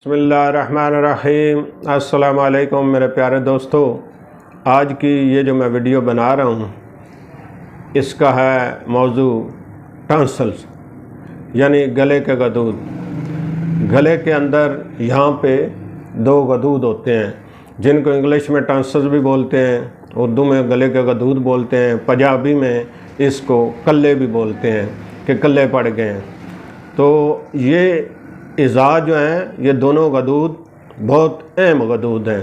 बिस्मिल्लाहिर्रहमानिर्रहीम। अस्सलाम वालेकुम मेरे प्यारे दोस्तों। आज की ये जो मैं वीडियो बना रहा हूँ इसका है मौजू टॉन्सिल्स यानी गले के गदूद। गले के अंदर यहाँ पे दो गदूद होते हैं जिनको इंग्लिश में टॉन्सिल्स भी बोलते हैं, उर्दू में गले के गदूद बोलते हैं, पंजाबी में इसको कल्ले भी बोलते हैं कि कल्ले पड़ गए हैं। तो ये इज़ा जो हैं ये दोनों गदूद बहुत अहम गदूद हैं।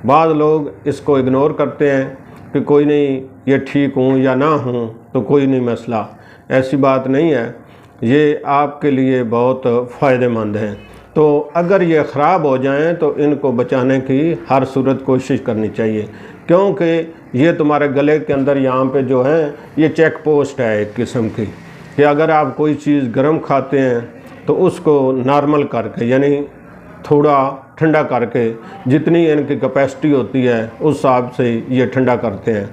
बाद लोग इसको इग्नोर करते हैं कि कोई नहीं, ये ठीक हूँ या ना हूँ तो कोई नहीं मसला। ऐसी बात नहीं है, ये आपके लिए बहुत फ़ायदेमंद हैं। तो अगर ये ख़राब हो जाएं तो इनको बचाने की हर सूरत कोशिश करनी चाहिए, क्योंकि ये तुम्हारे गले के अंदर यहाँ पे जो है ये चेक पोस्ट है एक किस्म की, कि अगर आप कोई चीज़ गर्म खाते हैं तो उसको नॉर्मल करके यानी थोड़ा ठंडा करके जितनी इनकी कैपेसिटी होती है उस हिसाब से ये ठंडा करते हैं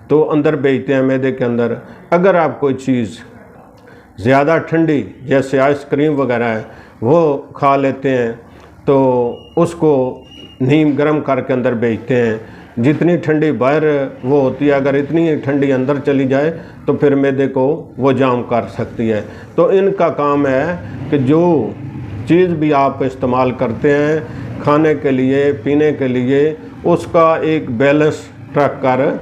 तो अंदर भेजते हैं मैदे के अंदर। अगर आप कोई चीज़ ज़्यादा ठंडी जैसे आइसक्रीम वगैरह है वो खा लेते हैं तो उसको नीम गर्म करके अंदर भेजते हैं। जितनी ठंडी बाहर वो होती है, अगर इतनी ठंडी अंदर चली जाए तो फिर मैदे को वो जाम कर सकती है। तो इनका काम है कि जो चीज़ भी आप इस्तेमाल करते हैं खाने के लिए, पीने के लिए, उसका एक बैलेंस रख कर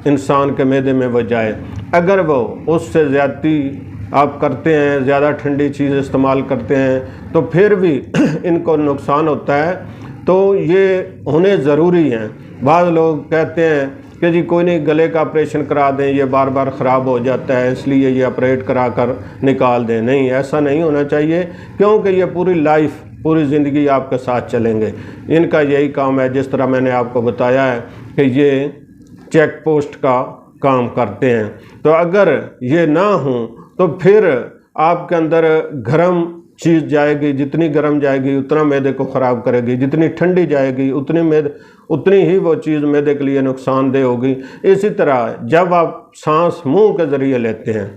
इंसान के मैदे में वो जाए। अगर वो उससे ज़्यादती आप करते हैं, ज़्यादा ठंडी चीज़ इस्तेमाल करते हैं तो फिर भी इनको नुकसान होता है। तो ये होने ज़रूरी हैं। बाद लोग कहते हैं कि जी कोई नहीं, गले का ऑपरेशन करा दें, ये बार बार ख़राब हो जाता है इसलिए ये ऑपरेट करा कर निकाल दें। नहीं, ऐसा नहीं होना चाहिए, क्योंकि ये पूरी लाइफ, पूरी ज़िंदगी आपके साथ चलेंगे। इनका यही काम है, जिस तरह मैंने आपको बताया है कि ये चेक पोस्ट का काम करते हैं। तो अगर ये ना हो तो फिर आपके अंदर गर्म चीज़ जाएगी, जितनी गर्म जाएगी उतना मैदे को ख़राब करेगी, जितनी ठंडी जाएगी उतनी ही वो चीज़ मैदे के लिए नुकसानदेह होगी। इसी तरह जब आप सांस मुंह के ज़रिए लेते हैं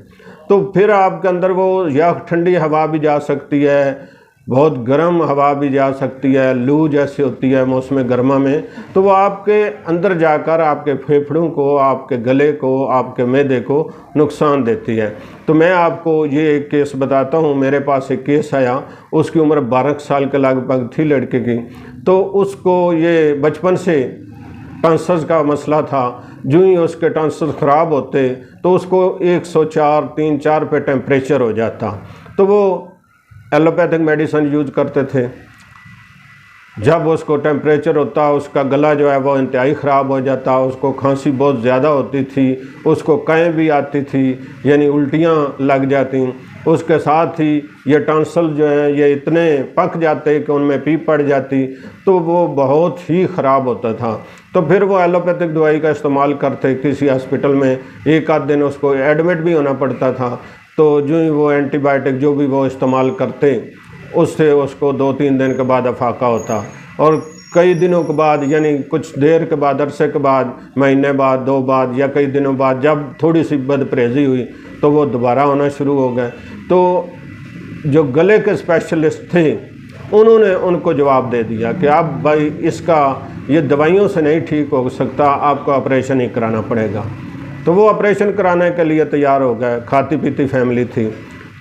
तो फिर आपके अंदर वो या ठंडी हवा भी जा सकती है, बहुत गर्म हवा भी जा सकती है, लू जैसी होती है मौसम गर्मा में, तो वो आपके अंदर जाकर आपके फेफड़ों को, आपके गले को, आपके मैदे को नुकसान देती है। तो मैं आपको ये एक केस बताता हूँ। मेरे पास एक केस आया, उसकी उम्र 12 साल के लगभग थी लड़के की। तो उसको ये बचपन से टॉन्सिल्स का मसला था। जो ही उसके टॉन्सिल्स ख़राब होते तो उसको 104, 3-4 पे टेम्परेचर हो जाता। तो वो एलोपैथिक मेडिसिन यूज करते थे। जब उसको टेम्परेचर होता उसका गला जो है वो इंतहाई ख़राब हो जाता, उसको खांसी बहुत ज़्यादा होती थी, उसको क़ैं भी आती थी यानी उल्टियाँ लग जाती। उसके साथ ही ये टॉन्सिल जो हैं ये इतने पक जाते कि उनमें पीप पड़ जाती, तो वो बहुत ही ख़राब होता था। तो फिर वो एलोपैथिक दवाई का इस्तेमाल करते, किसी हॉस्पिटल में एक आध दिन उसको एडमिट भी होना पड़ता था। तो जो ही वो एंटीबायोटिक जो भी वो इस्तेमाल करते उससे उसको 2-3 दिन के बाद अफाका होता, और कई दिनों के बाद यानी कुछ देर के बाद, अरसे के बाद, महीने बाद, 2 बाद या कई दिनों बाद जब थोड़ी सी बदपरहेज़ी हुई तो वो दोबारा होना शुरू हो गए। तो जो गले के स्पेशलिस्ट थे उन्होंने उनको जवाब दे दिया कि आप भाई इसका ये दवाइयों से नहीं ठीक हो सकता, आपको ऑपरेशन ही कराना पड़ेगा। तो वो ऑपरेशन कराने के लिए तैयार हो गए। खाती पीती फैमिली थी।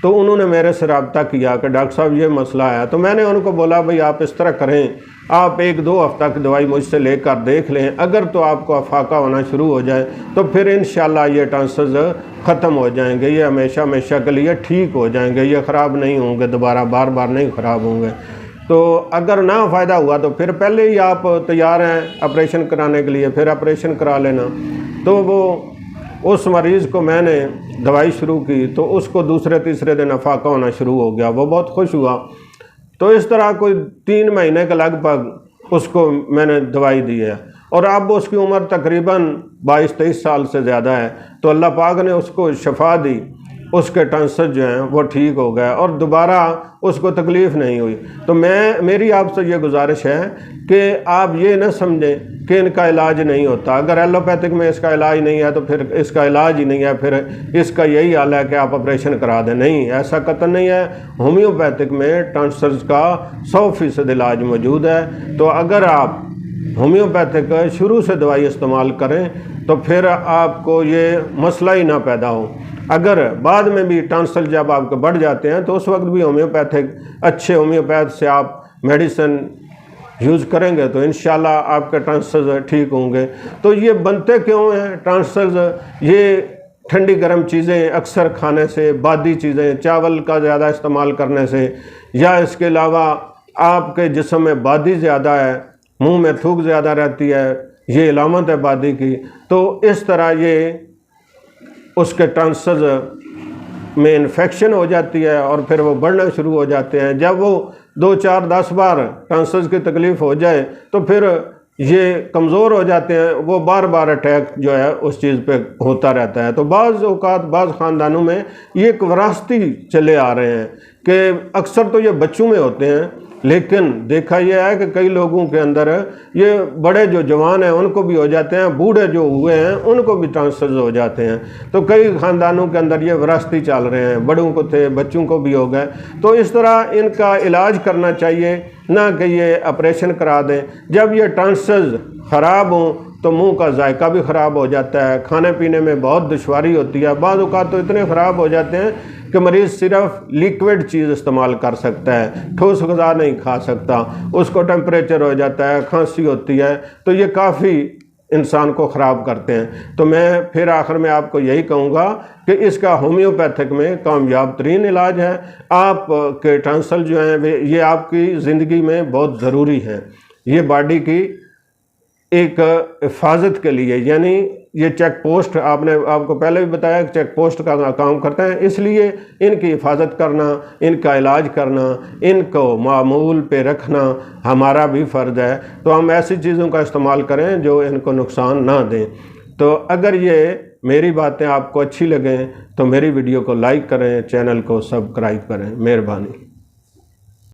तो उन्होंने मेरे से रब्ता किया कि डॉक्टर साहब ये मसला है। तो मैंने उनको बोला भाई आप इस तरह करें, आप 1-2 हफ्ता की दवाई मुझसे लेकर देख लें, अगर तो आपको अफाका होना शुरू हो जाए तो फिर इंशाल्लाह ये टॉन्सिल्स ख़त्म हो जाएंगे, ये हमेशा हमेशा के लिए ठीक हो जाएंगे, ये ख़राब नहीं होंगे, दोबारा बार बार नहीं ख़राब होंगे। तो अगर ना फ़ायदा हुआ तो फिर पहले ही आप तैयार हैं ऑपरेशन कराने के लिए, फिर ऑपरेशन करा लेना। तो वो उस मरीज़ को मैंने दवाई शुरू की तो उसको दूसरे-तीसरे दिन अफाका होना शुरू हो गया। वो बहुत खुश हुआ। तो इस तरह कोई 3 महीने के लगभग उसको मैंने दवाई दी है, और अब उसकी उम्र तकरीबन 22-23 साल से ज़्यादा है। तो अल्लाह पाक ने उसको शफा दी। उसके टॉन्सिल जो हैं वो ठीक हो गए और दोबारा उसको तकलीफ़ नहीं हुई। तो मेरी आपसे ये गुजारिश है कि आप ये ना समझें कि इनका इलाज नहीं होता। अगर एलोपैथिक में इसका इलाज नहीं है तो फिर इसका इलाज ही नहीं है, फिर इसका यही हाल है कि आप ऑपरेशन करा दें। नहीं, ऐसा कतई नहीं है। होम्योपैथिक में टॉन्सिल्स का 100% इलाज मौजूद है। तो अगर आप होम्योपैथिक शुरू से दवाई इस्तेमाल करें तो फिर आपको ये मसला ही ना पैदा हो। अगर बाद में भी टॉन्सिल जब आपके बढ़ जाते हैं तो उस वक्त भी होम्योपैथिक अच्छे होम्योपैथ से आप मेडिसिन यूज़ करेंगे तो इंशाल्लाह आपके टॉन्सिल ठीक होंगे। तो ये बनते क्यों हैं टॉन्सिल? ये ठंडी गर्म चीज़ें अक्सर खाने से, बादी चीज़ें, चावल का ज़्यादा इस्तेमाल करने से, या इसके अलावा आपके जिस्म में बादी ज़्यादा है, मुंह में थूक ज़्यादा रहती है, ये अलामत है बादी की। तो इस तरह ये उसके टॉन्सिल में इन्फेक्शन हो जाती है और फिर वो बढ़ना शुरू हो जाते हैं। जब वो 2, 4, 10 बार टॉन्सिल की तकलीफ़ हो जाए तो फिर ये कमज़ोर हो जाते हैं। वो बार बार अटैक जो है उस चीज़ पे होता रहता है। तो बाज़ औक़ात बाज़ ख़ानदानों में ये एक विरासती चले आ रहे हैं कि अक्सर तो ये बच्चों में होते हैं, लेकिन देखा यह है कि कई लोगों के अंदर ये बड़े जो जवान हैं उनको भी हो जाते हैं, बूढ़े जो हुए हैं उनको भी टॉन्सिल हो जाते हैं। तो कई ख़ानदानों के अंदर ये विरासती चल रहे हैं, बड़ों को थे, बच्चों को भी हो गए। तो इस तरह इनका इलाज करना चाहिए, ना कि ये ऑपरेशन करा दें। जब ये टॉन्सिल ख़राब हों तो मुंह का जायका भी ख़राब हो जाता है, खाने पीने में बहुत दुश्वारी होती है। बाज़ औक़ात तो इतने ख़राब हो जाते हैं कि मरीज़ सिर्फ लिक्विड चीज़ इस्तेमाल कर सकता है, ठोस ग़िज़ा नहीं खा सकता, उसको टेम्परेचर हो जाता है, खांसी होती है। तो ये काफ़ी इंसान को ख़राब करते हैं। तो मैं फिर आखिर में आपको यही कहूँगा कि इसका होम्योपैथिक में कामयाब तरीन इलाज है। आप के टॉन्सिल जो हैं ये आपकी ज़िंदगी में बहुत ज़रूरी हैं। ये बॉडी की एक हिफाजत के लिए, यानी ये चेक पोस्ट आपको पहले भी बताया कि चेक पोस्ट का काम करते हैं, इसलिए इनकी हिफाजत करना, इनका इलाज करना, इनको मामूल पे रखना हमारा भी फ़र्ज़ है। तो हम ऐसी चीज़ों का इस्तेमाल करें जो इनको नुकसान ना दें। तो अगर ये मेरी बातें आपको अच्छी लगें तो मेरी वीडियो को लाइक करें, चैनल को सब्सक्राइब करें। मेहरबानी।